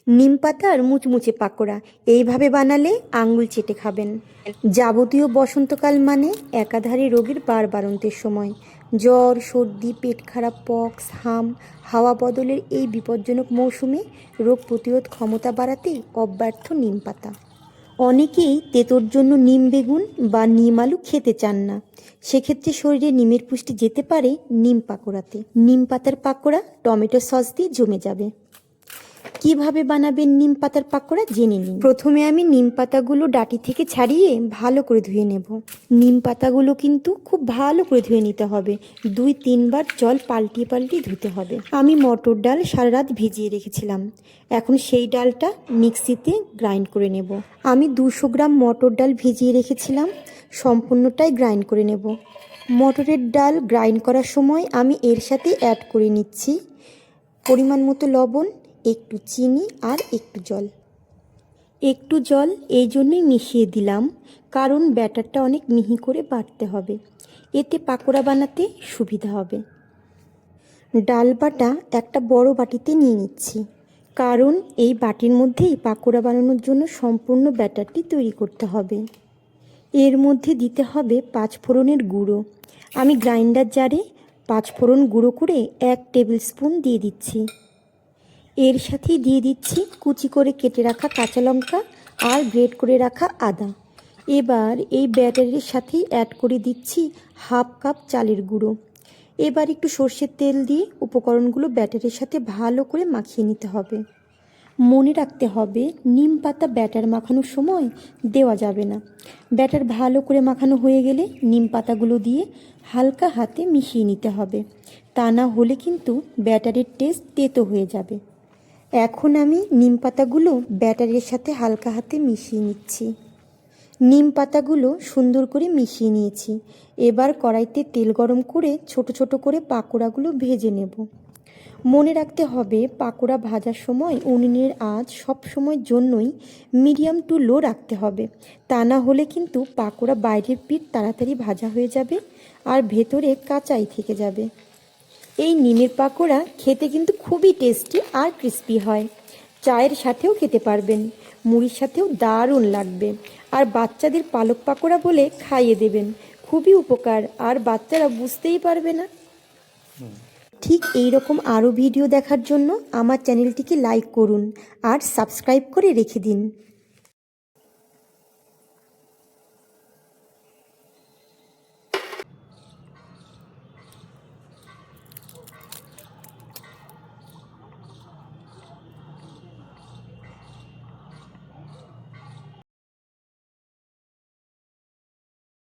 নিম পাতা আর মুচমুচে পাকোড়া এইভাবে বানালে আঙ্গুল চেটে খাবেন। যাবতীয় বসন্তকাল মানে একাধারে রোগের বাড়বাড়ন্তের সময়। জ্বর, সর্দি, পেট খারাপ, পক্স, হাম, হাওয়া বদলের এই বিপজ্জনক মৌসুমে রোগ প্রতিরোধ ক্ষমতা বাড়াতে অব্যর্থ নিম পাতা। অনেকেই তেতোর জন্য নিম বেগুন বা নিম আলু খেতে চান না। সেক্ষেত্রে শরীরে নিমের পুষ্টি যেতে পারে নিম পাকোড়াতে। নিম পাতার পাকোড়া টমেটো সস দিয়ে জমে যাবে। কিভাবে বানাবেন নিম পাতার পাকোড়া জেনে নিন। প্রথমে আমি নিম পাতাগুলো ডাঁটি থেকে ছাড়িয়ে ভালো করে ধুয়ে নেব। নিম পাতাগুলো কিন্তু খুব ভালো করে ধুয়ে নিতে হবে। 2-3 বার জল পাল্টিয়ে পাল্টিয়ে ধুতে হবে। আমি মটর ডাল সারা রাত ভিজিয়ে রেখেছিলাম। এখন সেই ডালটা মিক্সিতে গ্রাইন্ড করে নেব। আমি 200 গ্রাম মটর ডাল ভিজিয়ে রেখেছিলাম, সম্পূর্ণটাই গ্রাইন্ড করে নেব। মটরের ডাল গ্রাইন্ড করার সময় আমি এর সাথে অ্যাড করে নিচ্ছি পরিমাণ মতো লবণ, একটু চিনি আর একটু জল এই জন্যই মিশিয়ে দিলাম কারণ ব্যাটারটা অনেক মিহি করে বাটতে হবে, এতে পাকোড়া বানাতে সুবিধা হবে। ডাল বাটা একটা বড় বাটিতে নিয়ে নিচ্ছি, কারণ এই বাটির মধ্যেই পাকোড়া বানানোর জন্য সম্পূর্ণ ব্যাটারটি তৈরি করতে হবে। এর মধ্যে দিতে হবে 5 ফোড়নের গুঁড়ো। আমি গ্রাইন্ডার জারে 5 ফোড়ন গুঁড়ো করে 1 টেবিল স্পুন দিয়ে দিচ্ছি। এর সাথেই দিয়ে দিচ্ছি কুচি করে কেটে রাখা কাঁচা লঙ্কা আর গ্রেট করে রাখা আদা। এবার এই ব্যাটারের সাথেই অ্যাড করে দিচ্ছি হাফ কাপ চালের গুঁড়ো। এবার একটু সর্ষের তেল দিয়ে উপকরণগুলো ব্যাটারের সাথে ভালো করে মাখিয়ে নিতে হবে। মনে রাখতে হবে নিম পাতা ব্যাটার মাখানোর সময় দেওয়া যাবে না। ব্যাটার ভালো করে মাখানো হয়ে গেলে নিম পাতাগুলো দিয়ে হালকা হাতে মিশিয়ে নিতে হবে, তা না হলে কিন্তু ব্যাটারের টেস্ট তেতো হয়ে যাবে। এখন আমি নিম পাতাগুলো ব্যাটারের সাথে হালকা হাতে মিশিয়ে নিচ্ছি। নিম পাতাগুলো সুন্দর করে মিশিয়ে নিয়েছি। এবার কড়াইতে তেল গরম করে ছোট ছোট করে পাকোড়াগুলো ভেজে নেব। মনে রাখতে হবে পাকোড়া ভাজার সময় উনুনের আঁচ সব সময়ের জন্যই মিডিয়াম টু লো রাখতে হবে, তা না হলে কিন্তু পাকোড়া বাইরের পিঠ তাড়াতাড়ি ভাজা হয়ে যাবে আর ভেতরে কাঁচাই থেকে যাবে। এই নিমের পাকোড়া খেতে কিন্তু খুবই টেস্টি আর ক্রিস্পি হয়। চায়ের সাথেও খেতে পারবেন, মুড়ির সাথেও দারুণ লাগবে। আর বাচ্চাদের পালক পাকোড়া বলে খাইয়ে দেবেন, খুবই উপকার আর বাচ্চারা বুঝতেই পারবে না। ঠিক এই রকম আরও ভিডিও দেখার জন্য আমার চ্যানেলটিকে লাইক করুন আর সাবস্ক্রাইব করে রেখে দিন।